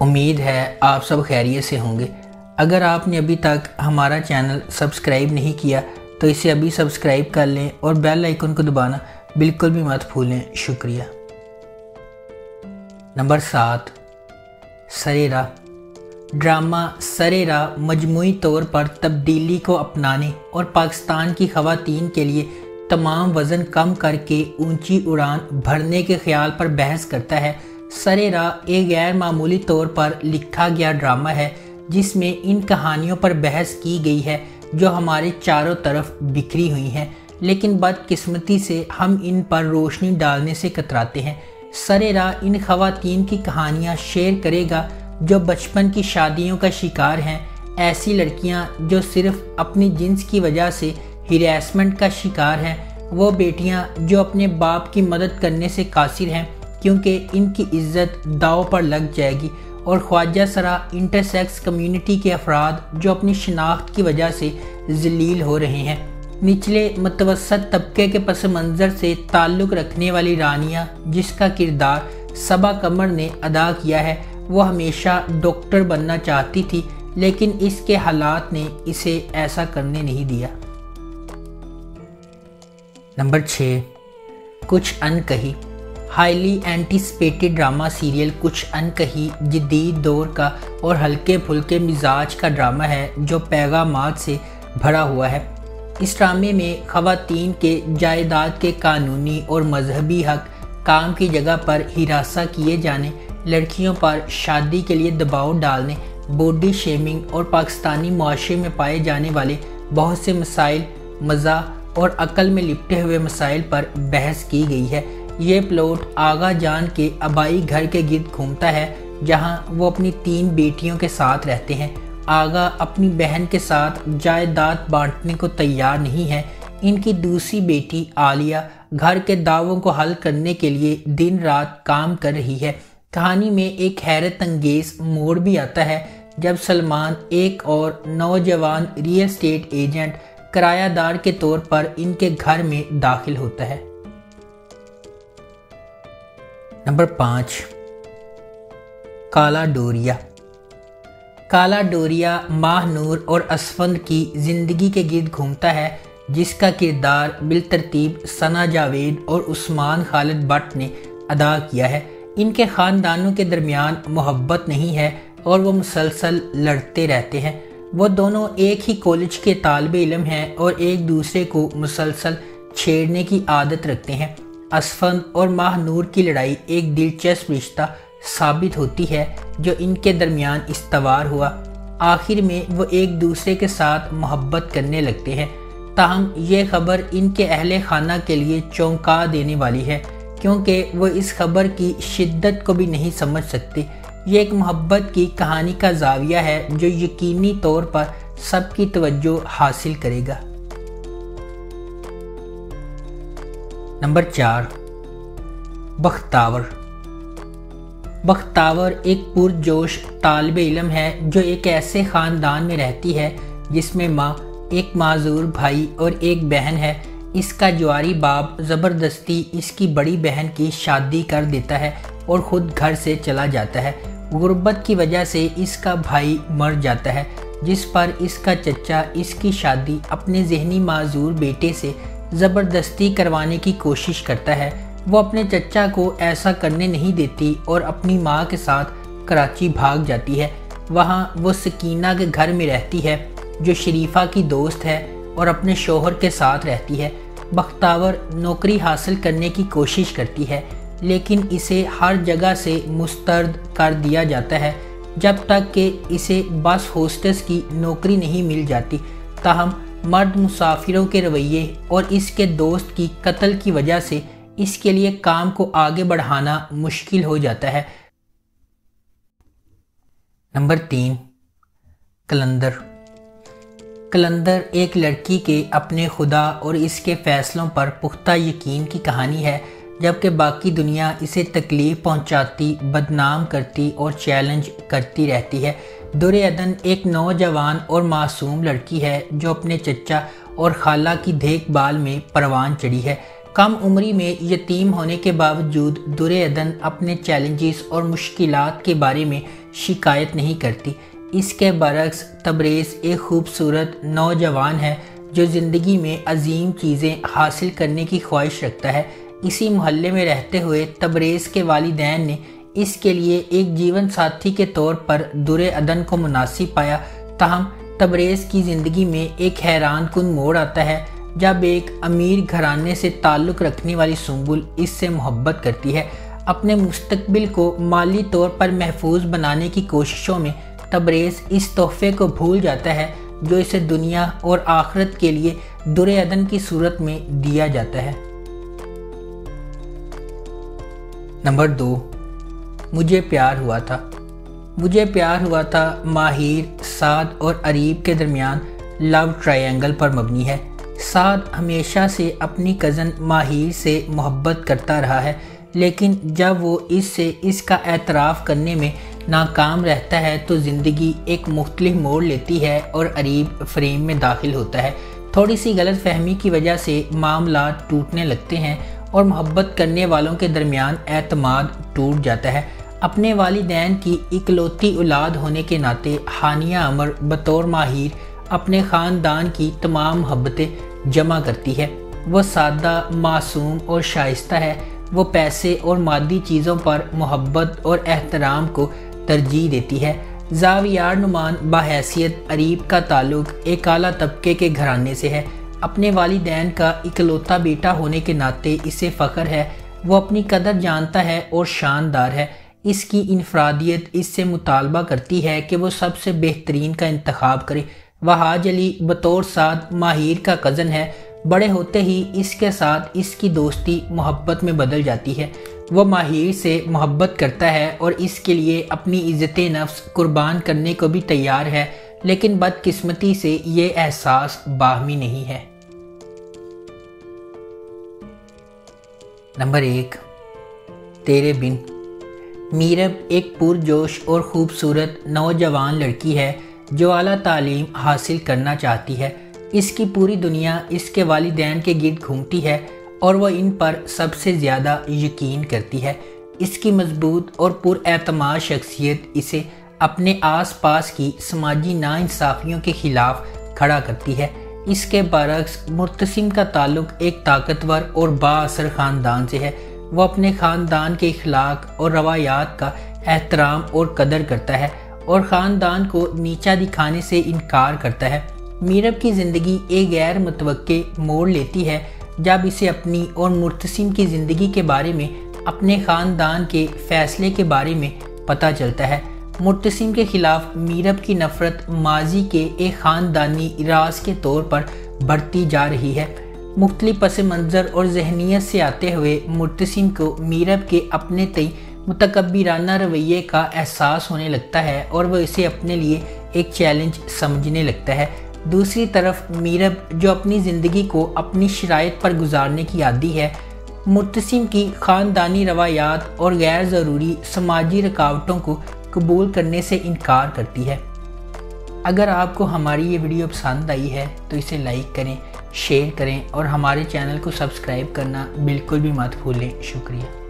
امید ہے آپ سب خیریت سے ہوں گے۔ اگر آپ نے ابھی تک ہمارا چینل سبسکرائب نہیں کیا تو اسے ابھی سبسکرائب کر لیں اور بیل آئیکن کو دبانا بالکل بھی مت بھولیں۔ شکریہ۔ نمبر 7، سرِ راہ۔ ڈرامہ سرِ راہ مجموعی طور پر تبدیلی کو اپنانے اور پاکستان کی خواتین کے لیے تمام وزن کم کر کے اونچی اڑان بھرنے کے خیال پر بحث کرتا ہے۔ سرِ راہ ایک غیر معمولی طور پر لکھا گیا ڈرامہ ہے جس میں ان کہانیوں پر بحث کی گئی ہے جو ہمارے چاروں طرف بکھری ہوئی ہیں، لیکن بدقسمتی سے ہم ان پر روشنی ڈالنے سے کتراتے ہیں۔ سرِ راہ ان خواتین کی کہانیاں شیئر کرے گا جو بچپن کی شادیوں کا شکار ہیں، ایسی لڑکیاں جو صرف اپنی جنس کی وجہ سے ہراسمنٹ کا شکار ہیں، وہ بیٹیاں جو اپنے باپ کی مدد کرنے سے قاصر ہیں کیونکہ ان کی عزت داؤ پر لگ جائے گی، اور خواجہ سرا انٹرسیکس کمیونٹی کے افراد جو اپنی شناخت کی وجہ سے ذلیل ہو رہے ہیں۔ نچلے متوسط طبقے کے پس منظر سے تعلق رکھنے والی رانیہ جس کا کردار صبا قمر نے ادا کیا ہے، وہ ہمیشہ ڈاکٹر بننا چاہتی تھی لیکن اس کے حالات نے اسے ایسا کرنے نہیں دیا۔ نمبر 6، کچھ انکہی۔ ہائیلی اینٹیسپیٹڈ ڈرامہ سیریل کچھ انکہی جدید دور کا اور ہلکے پھلکے مزاج کا ڈرامہ ہے جو پیغامات سے بھرا ہوا ہے۔ اس ڈرامے میں خواتین کے جائیداد کے قانونی اور مذہبی حق، کام کی جگہ پر ہراساں کیے جانے، لڑکیوں پر شادی کے لیے دباؤ ڈالنے، باڈی شیمنگ اور پاکستانی معاشرے میں پائے جانے والے بہت سے مسائل، مزاح اور عقل میں لپٹے ہوئے مسائل پر بحث کی گئی ہے۔ یہ پلاٹ آغا جان کے آبائی گھر کے گرد گھومتا ہے جہاں وہ اپنی 3 بیٹیوں کے ساتھ رہتے ہیں۔ آغا اپنی بہن کے ساتھ جائیداد بانٹنے کو تیار نہیں ہے۔ ان کی دوسری بیٹی عالیہ گھر کے دعووں کو حل کرنے کے لیے دن رات کام کر رہی ہے۔ کہانی میں ایک حیرت انگیز موڑ بھی آتا ہے جب سلمان ایک اور نوجوان ریئل اسٹیٹ ایجنٹ کرایہ دار کے طور پر ان کے گھر میں داخل ہوتا ہے۔ نمبر 5، کالا ڈوریا۔ کالا ڈوریا ماہ نور اور اسفند کی زندگی کے گرد گھومتا ہے جس کا کردار بالترتیب ثنا جاوید اور عثمان خالد بٹ نے ادا کیا ہے۔ ان کے خاندانوں کے درمیان محبت نہیں ہے اور وہ مسلسل لڑتے رہتے ہیں۔ وہ دونوں ایک ہی کالج کے طالب علم ہیں اور ایک دوسرے کو مسلسل چھیڑنے کی عادت رکھتے ہیں۔ اسفند اور ماہ نور کی لڑائی ایک دلچسپ رشتہ ثابت ہوتی ہے جو ان کے درمیان استوار ہوا۔ آخر میں وہ ایک دوسرے کے ساتھ محبت کرنے لگتے ہیں، تاہم یہ خبر ان کے اہل خانہ کے لیے چونکا دینے والی ہے کیونکہ وہ اس خبر کی شدت کو بھی نہیں سمجھ سکتے۔ یہ ایک محبت کی کہانی کا زاویہ ہے جو یقینی طور پر سب کی توجہ حاصل کرے گا۔ نمبر 4، بختاور۔ بختاور ایک پرجوش طالب علم ہے جو ایک ایسے خاندان میں رہتی ہے جس میں ماں، ایک معذور بھائی اور ایک بہن ہے۔ اس کا جواری باپ زبردستی اس کی بڑی بہن کی شادی کر دیتا ہے اور خود گھر سے چلا جاتا ہے۔ غربت کی وجہ سے اس کا بھائی مر جاتا ہے جس پر اس کا چچا اس کی شادی اپنے ذہنی معذور بیٹے سے زبردستی کروانے کی کوشش کرتا ہے۔ وہ اپنے چچا کو ایسا کرنے نہیں دیتی اور اپنی ماں کے ساتھ کراچی بھاگ جاتی ہے۔ وہاں وہ سکینہ کے گھر میں رہتی ہے جو شریفہ کی دوست ہے اور اپنے شوہر کے ساتھ رہتی ہے۔ بختاور نوکری حاصل کرنے کی کوشش کرتی ہے لیکن اسے ہر جگہ سے مسترد کر دیا جاتا ہے جب تک کہ اسے بس ہوسٹس کی نوکری نہیں مل جاتی۔ تاہم مرد مسافروں کے رویے اور اس کے دوست کی قتل کی وجہ سے اس کے لیے کام کو آگے بڑھانا مشکل ہو جاتا ہے۔ نمبر 3، کلندر۔ کلندر ایک لڑکی کے اپنے خدا اور اس کے فیصلوں پر پختہ یقین کی کہانی ہے جبکہ باقی دنیا اسے تکلیف پہنچاتی، بدنام کرتی اور چیلنج کرتی رہتی ہے۔ در عدن ایک نوجوان اور معصوم لڑکی ہے جو اپنے چچا اور خالہ کی دیکھ بھال میں پروان چڑھی ہے۔ کم عمری میں یتیم ہونے کے باوجود در عدن اپنے چیلنجز اور مشکلات کے بارے میں شکایت نہیں کرتی۔ اس کے برعکس تبریز ایک خوبصورت نوجوان ہے جو زندگی میں عظیم چیزیں حاصل کرنے کی خواہش رکھتا ہے۔ اسی محلے میں رہتے ہوئے تبریز کے والدین نے اس کے لیے ایک جیون ساتھی کے طور پر در عدن کو مناسب پایا۔ تاہم تبریز کی زندگی میں ایک حیران کن موڑ آتا ہے جب ایک امیر گھرانے سے تعلق رکھنے والی سنبل اس سے محبت کرتی ہے۔ اپنے مستقبل کو مالی طور پر محفوظ بنانے کی کوششوں میں تبریز اس تحفے کو بھول جاتا ہے جو اسے دنیا اور آخرت کے لیے در عدن کی صورت میں دیا جاتا ہے۔ نمبر 2، مجھے پیار ہوا تھا۔ مجھے پیار ہوا تھا ماہر، سعد اور اریب کے درمیان لو ٹرائنگل پر مبنی ہے۔ سعد ہمیشہ سے اپنی کزن ماہر سے محبت کرتا رہا ہے، لیکن جب وہ اس کا اعتراف کرنے میں ناکام رہتا ہے تو زندگی ایک مختلف موڑ لیتی ہے اور اریب فریم میں داخل ہوتا ہے۔ تھوڑی سی غلط فہمی کی وجہ سے معاملات ٹوٹنے لگتے ہیں اور محبت کرنے والوں کے درمیان اعتماد ٹوٹ جاتا ہے۔ اپنے والدین کی اکلوتی اولاد ہونے کے ناطے ہانیہ عمر بطور ماہر اپنے خاندان کی تمام محبتیں جمع کرتی ہے۔ وہ سادہ، معصوم اور شائستہ ہے۔ وہ پیسے اور مادی چیزوں پر محبت اور احترام کو ترجیح دیتی ہے۔ زاویار نعمان بحیثیت اریب کا تعلق ایک اعلیٰ طبقے کے گھرانے سے ہے۔ اپنے والدین کا اکلوتا بیٹا ہونے کے ناطے اسے فخر ہے۔ وہ اپنی قدر جانتا ہے اور شاندار ہے۔ اس کی انفرادیت اس سے مطالبہ کرتی ہے کہ وہ سب سے بہترین کا انتخاب کرے۔ وہاج علی بطور سعد ماہر کا کزن ہے۔ بڑے ہوتے ہی اس کے ساتھ اس کی دوستی محبت میں بدل جاتی ہے۔ وہ ماہر سے محبت کرتا ہے اور اس کے لیے اپنی عزت نفس قربان کرنے کو بھی تیار ہے، لیکن بدقسمتی سے یہ احساس باہمی نہیں ہے۔ نمبر 1، تیرے بن۔ میرب ایک پرجوش اور خوبصورت نوجوان لڑکی ہے جو اعلیٰ تعلیم حاصل کرنا چاہتی ہے۔ اس کی پوری دنیا اس کے والدین کے گرد گھومتی ہے اور وہ ان پر سب سے زیادہ یقین کرتی ہے۔ اس کی مضبوط اور پر اعتماد شخصیت اسے اپنے آس پاس کی سماجی ناانصافیوں کے خلاف کھڑا کرتی ہے۔ اس کے برعکس مرتسم کا تعلق ایک طاقتور اور با اثر خاندان سے ہے۔ وہ اپنے خاندان کے اخلاق اور روایات کا احترام اور قدر کرتا ہے اور خاندان کو نیچا دکھانے سے انکار کرتا ہے۔ میرب کی زندگی ایک غیر متوقع موڑ لیتی ہے جب اسے اپنی اور مرتسم کی زندگی کے بارے میں اپنے خاندان کے فیصلے کے بارے میں پتہ چلتا ہے۔ مرتسم کے خلاف میرب کی نفرت ماضی کے ایک خاندانی راز کے طور پر بڑھتی جا رہی ہے۔ مختلف پس منظر اور ذہنیت سے آتے ہوئے مرتسم کو میرب کے اپنے تئیں متکبرانہ رویے کا احساس ہونے لگتا ہے اور وہ اسے اپنے لیے ایک چیلنج سمجھنے لگتا ہے۔ دوسری طرف میرب جو اپنی زندگی کو اپنی شرائط پر گزارنے کی عادی ہے، مرتسم کی خاندانی روایات اور غیر ضروری سماجی رکاوٹوں کو قبول کرنے سے انکار کرتی ہے۔ اگر آپ کو ہماری یہ ویڈیو پسند آئی ہے تو اسے لائک کریں، شیئر کریں اور ہمارے چینل کو سبسکرائب کرنا بالکل بھی مت بھولیں۔ شکریہ۔